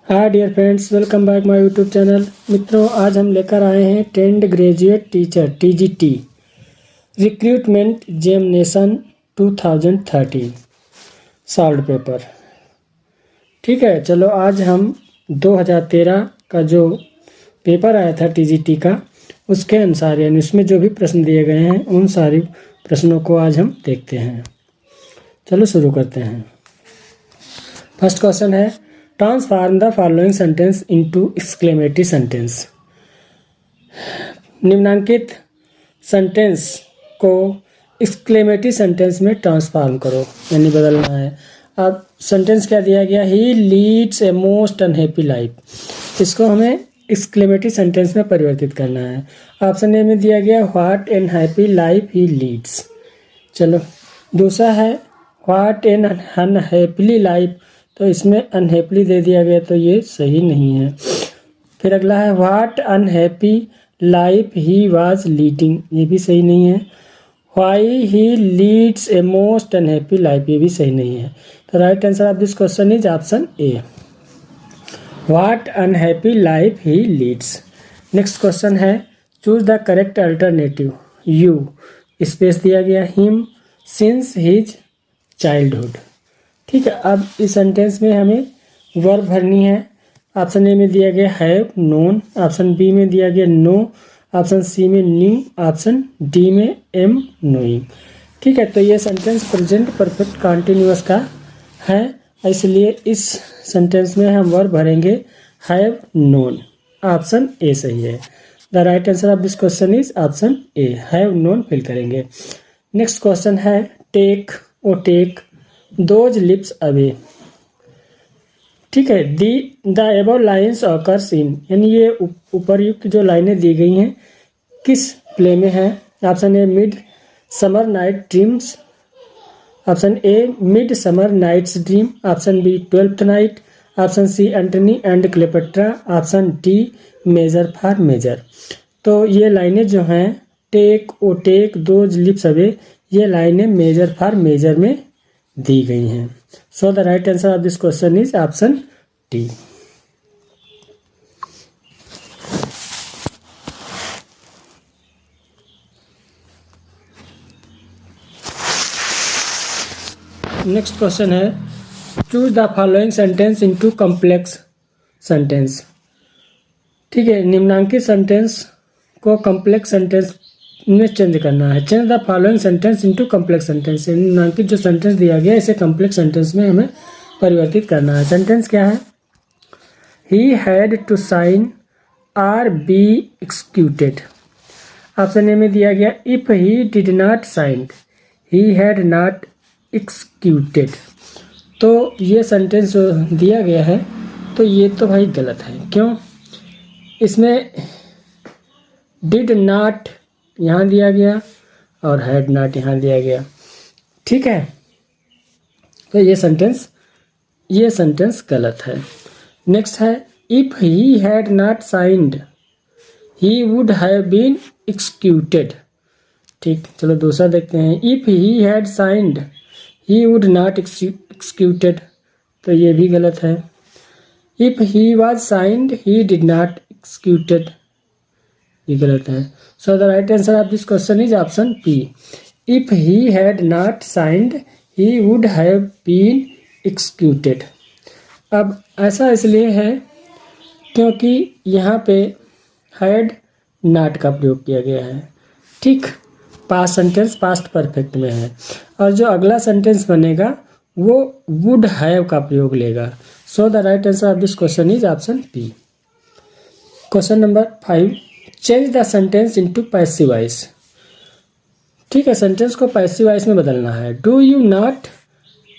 Hi dear friends, welcome back my YouTube channel. मित्रों, आज हम लेकर आए हैं 10th graduate teacher TGT recruitment examination 2013 solved paper. ठीक है, चलो आज हम 2013 का जो पेपर आया था TGT का, उसके अनुसार यानी उसमें जो भी प्रश्न दिए गए हैं उन सारे प्रश्नों को आज हम देखते हैं। चलो शुरू करते हैं। फर्स्ट क्वेश्चन है, transform the following sentence into exclamatory sentence. निम्नांकित सेंटेंस को एक्सक्लेमेटरी सेंटेंस में ट्रांसफॉर्म करो, यानी बदलना है। अब सेंटेंस क्या दिया गया, he leads a most unhappy life. इसको हमें एक्सक्लेमेटरी सेंटेंस में परिवर्तित करना है। ऑप्शन ए में दिया गया what an happy life he leads. चलो, दूसरा है व्हाट एन अनहैप्पी लाइफ, तो इसमें अनहैप्पी दे दिया गया, तो ये सही नहीं है। फिर अगला है what unhappy life he was leading, ये भी सही नहीं है। Why he leads a most unhappy life, ये भी सही नहीं है। तो right answer of this question is option A, what unhappy life he leads. Next question है, choose the correct alternative. You space दिया गया हिम सिंस हिज चाइल्डहुड। ठीक है, अब इस सेंटेंस में हमें वर्ब भरनी है। ऑप्शन ए में दिया गया हैव नोन, ऑप्शन बी में दिया गया नो, ऑप्शन सी में न्यू, ऑप्शन डी में एम नोइंग। ठीक है, तो ये सेंटेंस प्रेजेंट परफेक्ट कंटिन्यूअस का है, इसलिए इस सेंटेंस में हम वर्ब भरेंगे हैव नोन। ऑप्शन ए सही है। The right answer of this question is option A, have known फिल करेंगे। नेक्स्ट क्वेश्चन है, take O take those lips away. ठीक है, the above lines occurs in, यानी ये उपरयुक्त जो लाइनें दी गई हैं किस प्ले में है। Option A midsummer night dreams, option A midsummer night's dream, option B 12th night, option C Antony and Cleopatra, option D measure for measure. तो ये लाइनें जो हैं take O take those lips away, ये लाइनें measure for measure में दी गई हैं। So the right answer of this question is option D. Next question है, choose the following sentence into complex sentence. ठीक है, निम्नांकित सेंटेंस को कॉम्प्लेक्स सेंटेंस में चेंज करना है। Change the following sentence into complex sentence. निम्नांकित जो सेंटेंस दिया गया है इसे कॉम्प्लेक्स सेंटेंस में हमें परिवर्तित करना है। सेंटेंस क्या है, he had to sign or be executed. Option A में दिया गया if he did not sign he had not executed. तो ये सेंटेंस जो दिया गया है तो ये तो भाई गलत है। क्यों, इसमें डिड नॉट यहाँ दिया गया और हैड नॉट यहाँ दिया गया। ठीक है, तो ये सेंटेंस गलत है। नेक्स्ट है, if he had not signed he would have been executed. ठीक, चलो दूसरा देखते हैं, if he had signed he would not executed, तो ये भी गलत है। If he was signed he did not executed, ये गलत है। So the right answer of this question is option B, if he had not signed he would have been executed. अब ऐसा इसलिए है क्योंकि यहाँ पे हैड नॉट का प्रयोग किया गया है। ठीक, पास्ट सेंटेंस पास्ट परफेक्ट में है, और जो अगला सेंटेंस बनेगा वो वुड हैव का प्रयोग लेगा। So the right answer of this question is option B. Question number 5, change the sentence into passive voice. ठीक है, सेंटेंस को पैसिव वॉइस में बदलना है। Do you not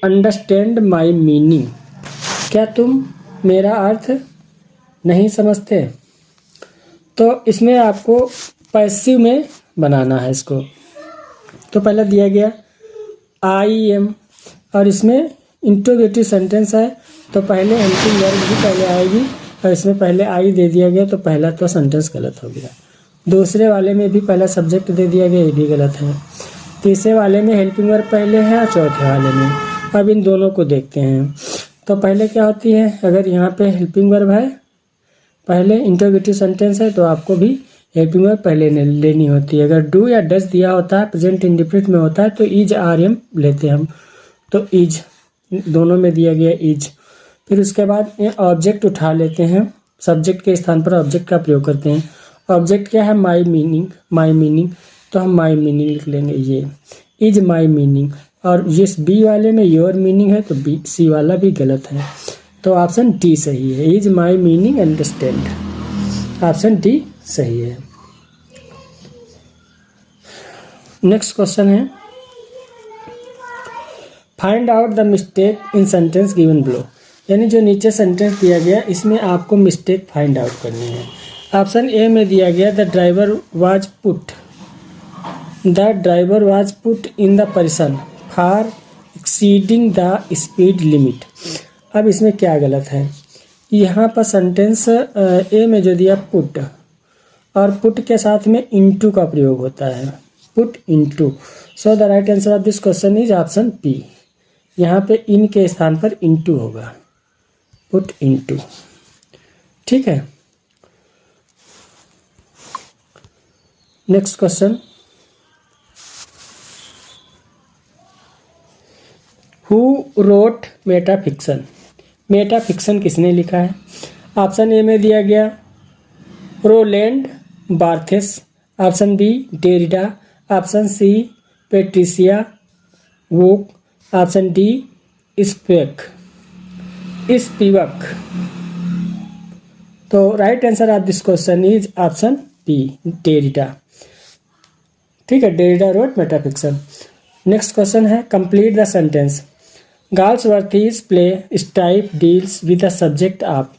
understand my meaning, क्या तुम मेरा अर्थ नहीं समझते। तो इसमें आपको पैसिव में बनाना है इसको। तो पहले दिया गया आई एम, और इसमें इंट्रोगेटिव सेंटेंस है तो पहले हेल्पिंग वर्ब भी पहले आएगी, और इसमें पहले आई दे दिया गया तो पहला तो सेंटेंस गलत हो गया। दूसरे वाले में भी पहला सब्जेक्ट दे दिया गया, ये भी गलत है। तीसरे वाले में हेल्पिंग वर्ब पहले है और चौथे वाले में। अब इन दोनों को देखते हैं। तो पहले क्या होती है, अगर यहाँ पे हेल्पिंग वर्ब है, पहले इंटरोगेटिव सेंटेंस है, तो आपको भी हेल्पिंग वर्ब पहले लेनी होती है। अगर डू या डज दिया होता है, प्रेजेंट इंडिफिनिट में होता है, तो इज आर एम लेते हैं हम। तो इज दोनों में दिया गया इज। फिर उसके बाद ऑब्जेक्ट उठा लेते हैं, सब्जेक्ट के स्थान पर ऑब्जेक्ट का प्रयोग करते हैं। ऑब्जेक्ट क्या है, माई मीनिंग, माई मीनिंग, तो हम माई मीनिंग लिख लेंगे, ये इज माई मीनिंग। और जिस बी वाले में योर मीनिंग है, तो बी सी वाला भी गलत है, तो ऑप्शन डी सही है, is my meaning understand, option D सही है। नेक्स्ट क्वेश्चन है, find out the mistake in sentence given below, यानी जो नीचे सेंटेंस दिया गया इसमें आपको मिस्टेक फाइंड आउट करनी है। ऑप्शन ए में दिया गया the driver was put in the position for exceeding the speed limit. अब इसमें क्या गलत है, यहाँ पर सेंटेंस ए में जो दिया पुट, और पुट के साथ में इनटू का प्रयोग होता है, put into. So the right answer of this question is option P, यहाँ पे इन के स्थान पर इनटू होगा, पुट इनटू। ठीक है, next question, who wrote metafiction, metafiction किसने लिखा है। ऑप्शन ए में दिया गया Roland Barthes, option B Derrida, option C Patricia Waugh, option D Spivak. तो right answer of this question is option B Derrida. ठीक है, Derrida wrote metafiction. Next question है, complete the sentence, Galsworthy's play strife deals with the subject of.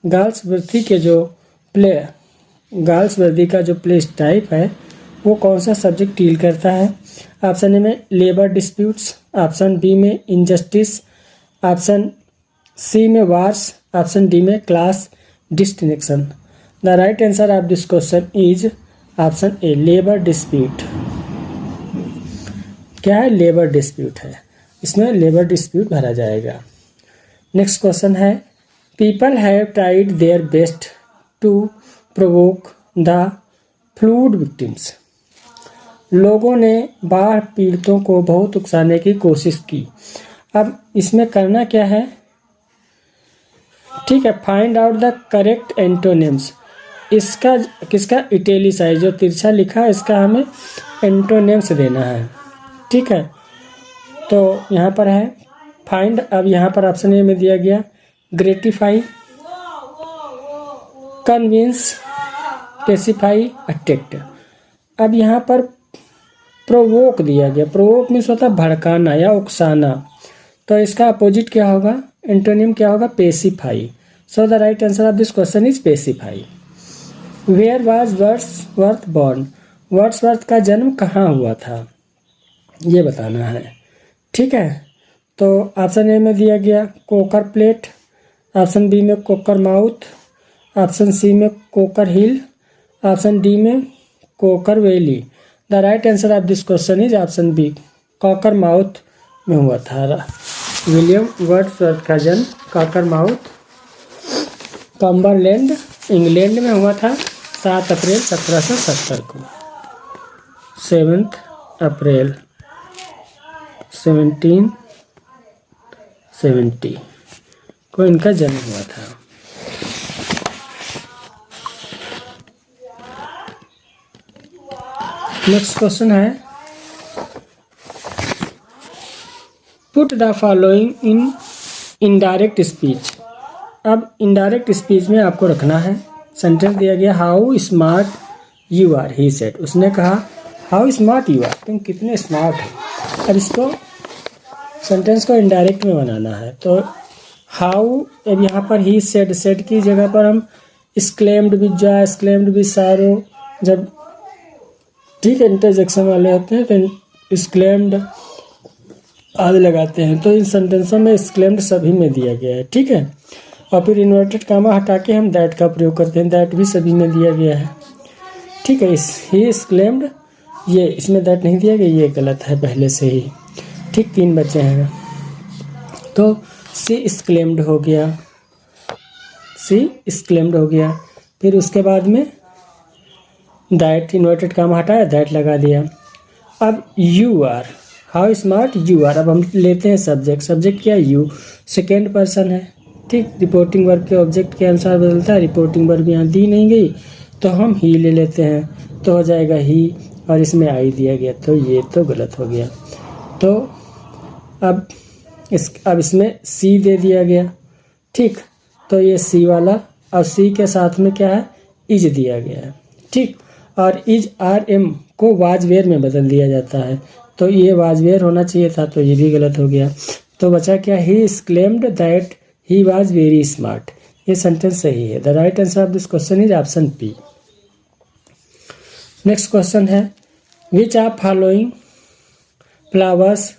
Galsworthy के जो play, Galsworthy का जो play type है वो कौन सा सब्जेक्ट डील करता है। ऑप्शन ए में लेबर डिस्प्यूट्स, ऑप्शन बी में इनजस्टिस, ऑप्शन सी में वार्स, ऑप्शन डी में class distinction. The right answer of this question is option a labour dispute. क्या है, लेबर डिस्प्यूट है, इसमें लेबर डिस्प्यूट भरा जाएगा। नेक्स्ट क्वेश्चन है, people have tried their best to provoke the flood victims. लोगों ने बाढ़ पीड़ितों को बहुत उकसाने की कोशिश की। अब इसमें करना क्या है, ठीक है, find out the correct antonyms. इसका किसका इटैलिसाइज जो तिरछा लिखा है इसका हमें एंटोनिम्स देना है। ठीक है, तो यहाँ पर है फाइंड। अब यहाँ पर ऑप्शन ए में दिया गया ग्रेटिफाई, कन्विंस, पेसिफाई, अट्रैक्ट। अब यहाँ पर प्रोवोक दिया गया, प्रोवोक मीन्स होता है भड़काना या उकसाना, तो इसका अपोजिट क्या होगा, एंटोनिम क्या होगा, pacify. So the right answer of this question is pacify. Where was Wordsworth born, Wordsworth का जन्म कहाँ हुआ था ये बताना है। ठीक है, तो ऑप्शन ए में दिया गया कोकर प्लेट, ऑप्शन बी में कोकर माउथ, ऑप्शन सी में कोकर हिल, ऑप्शन डी में Cocker valley. The right answer of this question is option B, Cockermouth में हुआ था। विलियम वर्ड्सवर्थ का जन्म कॉकर माउथ, कम्बरलैंड, इंग्लैंड में हुआ था 7 अप्रैल 1770 को। 7 अप्रैल 1770 को इनका जन्म हुआ था। नेक्स्ट क्वेश्चन है, put the following in indirect speech. अब इनडायरेक्ट स्पीच में आपको रखना है, सेंटेंस दिया गया how smart you are, he said, उसने कहा हाउ स्मार्ट यू आर, तुम कितने स्मार्ट हो। अब इसको सेंटेंस को इनडायरेक्ट में बनाना है, तो हाउ, अब यहाँ पर ही सेड, सेड की जगह पर हम exclaimed with Joy, exclaimed with serow, जब ठीक है इंटरजेक्शन वाले होते हैं तो एक्सक्लेम्ड आदि लगाते हैं, तो इन सेंटेंसों में एक्सक्लेम्ड सभी में दिया गया है। ठीक है, और फिर इन्वर्टेड कामा हटा के हम दैट का प्रयोग करते हैं, दैट भी सभी में दिया गया है। ठीक है, ही एक्सक्लेम्ड, ये इसमें दैट नहीं दिया गया, ये गलत है पहले से ही। ठीक, 3 बचे हैं। तो सी एक्सक्लेम्ड हो गया, सी एक्सक्लेम्ड हो गया। फिर उसके बाद में दैट, इन्वर्टेड कामा हटाया, दैट लगा दिया। अब you are, how smart you are. अब हम लेते हैं सब्जेक्ट, सब्जेक्ट क्या है, यू, सेकेंड पर्सन है, ठीक। रिपोर्टिंग वर्ब के ऑब्जेक्ट के अनुसार बदलता है, रिपोर्टिंग वर्ब यहाँ दी नहीं गई तो हम ही ले लेते हैं, तो हो जाएगा ही, और इसमें आई दिया गया तो ये तो गलत हो गया। तो अब इसमें सी दे दिया गया, ठीक, तो ये सी वाला, और सी के साथ में क्या है, इज दिया गया है, ठीक। और इज आर एम को वाज वेयर में बदल दिया जाता है, तो ये वाज वेयर होना चाहिए था, तो ये भी गलत हो गया। तो बचा क्या, he exclaimed that he was very smart. ये सेंटेंस सही है। The right answer of this question is option P. Next question है, which are following flowers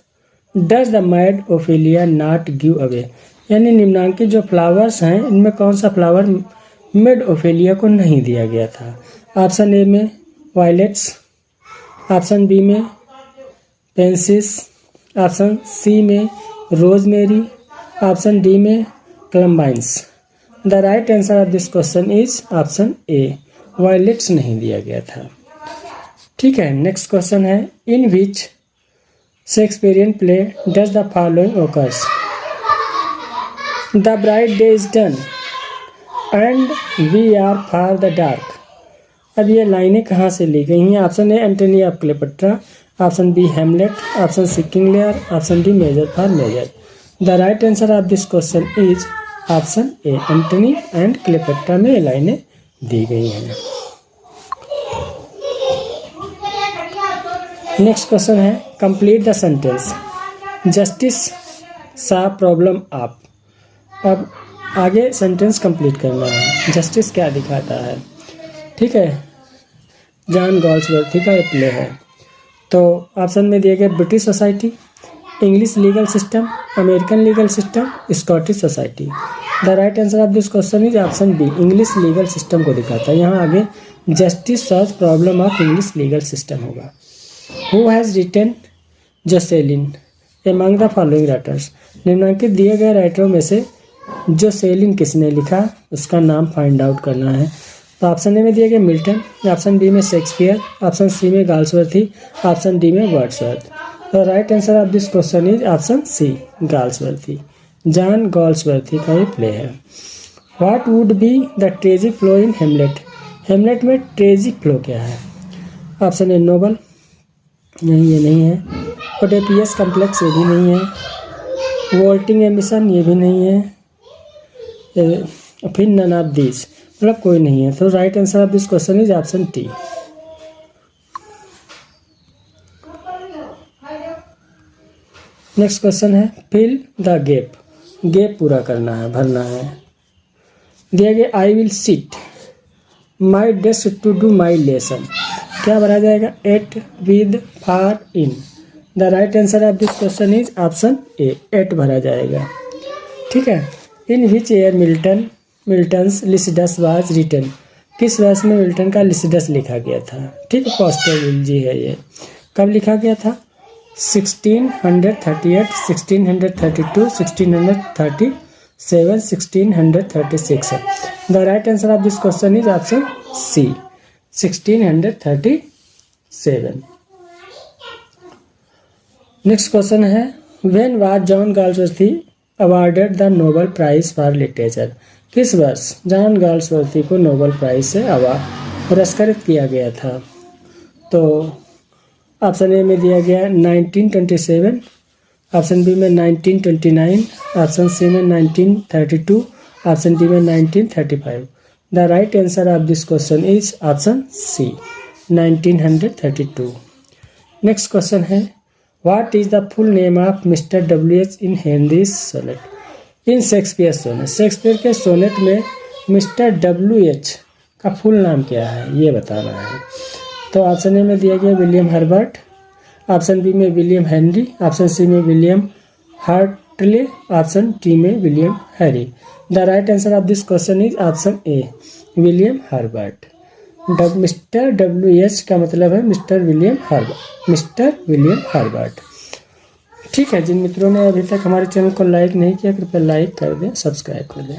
does the mad Ophelia not give away. यानी निम्नांकित जो फ्लावर्स हैं इनमें कौन सा फ्लावर मेड ओफेलिया को नहीं दिया गया था। ऑप्शन ए में वायलेट्स, ऑप्शन बी में पेंसिस, ऑप्शन सी में रोजमेरी, ऑप्शन डी में columbines. The right answer of this question is option A, violets नहीं दिया गया था, ठीक है। नेक्स्ट क्वेश्चन है, in which Shakespearean play does the following occurs. The bright day is done and we are for the dark. अब ये लाइनें कहाँ से ली गई हैं। Option A Antony of Cleopatra, option B Hamlet, option C King Lear, option D measure for measure. The right answer of this question is option A, Antony and Cleopatra में ये लाइनें दी गई हैं। नेक्स्ट क्वेश्चन है, complete the sentence justice सा problem आप। अब आगे सेंटेंस कंप्लीट करना है। जस्टिस क्या दिखाता है, ठीक है, जॉन गॉल्सवर्थ का ये प्ले है। तो ऑप्शन में दिए गए British society, English legal system, American legal system, Scottish society. The right answer of this question is option B, English legal system को दिखाता है। यहाँ आगे justice solve problem of English legal system होगा। Who has written Jocelyn among the following writers. निम्नलिखित दिए गए राइटरों में से जोसेलिन किसने लिखा, उसका नाम फाइंड आउट करना है। तो ऑप्शन ए में दिए गए मिल्टन, ऑप्शन बी में शेक्सपियर, ऑप्शन सी में गाल्सवर्थी, ऑप्शन डी में वर्ड्सवर्थ। तो right answer of this question is option C, Galsworthy. John Galsworthy का ये प्ले है। What would be the tragic flaw in Hamlet. Hamlet में tragic flow क्या है। ऑप्शन ए नोबल, नहीं ये नहीं है। ओडेपियस कम्प्लेक्स, ये भी नहीं है। वोल्टिंग एमिशन, ये भी नहीं है। फिर नन ऑफ दिस, मतलब कोई नहीं है। तो right answer of this question is option T. Next question है, फिल द गैप। गैप पूरा करना है, भरना है। दिया गया, I will sit my desk to do my lesson. क्या भरा जाएगा, at, with, for, in. The right answer of this question is option A, at भरा जाएगा, ठीक है। In which year Milton's Lycidas was written. किस वर्ष में मिल्टन का लिसिडस लिखा गया था, ठीक है। पॉस्टरविल है ये। कब लिखा गया था, 1638, 1632, 1637, 1636 है। The right answer of this question is option C, 1637। Next question है, when was John Galsworthy awarded the Nobel prize for literature. किस वर्ष जॉन गाल्सवर्थी को नोबेल प्राइज से पुरस्कृत किया गया था। तो ऑप्शन ए में दिया गया 1927, ऑप्शन बी में 1929, ऑप्शन सी में 1932, ऑप्शन डी में 1935। The right answer of this question is option C, 1932। Next question है, what is the full name of mister W H in Henry's sonnet. In Shakespeare sonnet, Shakespeare के sonnet में mister W H का full नाम क्या है, ये बताना है। तो ऑप्शन ए में दिया गया विलियम हर्बर्ट, ऑप्शन बी में विलियम हेनरी, ऑप्शन सी में विलियम हार्टले, ऑप्शन डी में William Harry. The right answer of this question is option A, William Herbert. Mister W H का मतलब है mister William Herbert, mister William Herbert. ठीक है, जिन मित्रों ने अभी तक हमारे चैनल को लाइक नहीं किया कृपया लाइक कर दें, सब्सक्राइब कर दें।